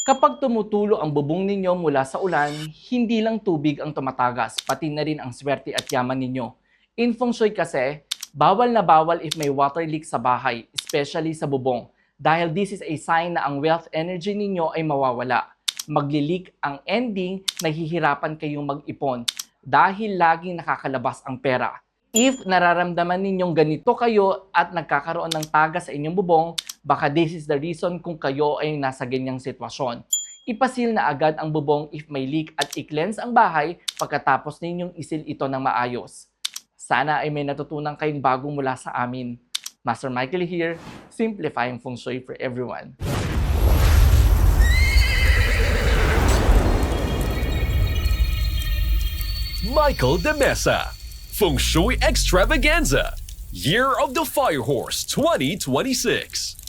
Kapag tumutulo ang bubong ninyo mula sa ulan, hindi lang tubig ang tumatagas, pati na rin ang swerte at yaman ninyo. In Feng Shui kasi, bawal na bawal if may water leak sa bahay, especially sa bubong. Dahil this is a sign na ang wealth energy ninyo ay mawawala. Magli-leak ang ending, nahihirapan kayong mag-ipon dahil laging nakakalabas ang pera. If nararamdaman ninyong ganito kayo at nagkakaroon ng tagas sa inyong bubong, baka this is the reason kung kayo ay nasa ganyang sitwasyon. Ipasil na agad ang bubong if may leak at i-cleanse ang bahay pagkatapos ninyong isil ito ng maayos. Sana ay may natutunan kayong bago mula sa amin. Master Michael here, simplifying Feng Shui for everyone. Michael de Mesa, Feng Shui Extravaganza, Year of the Fire Horse 2026.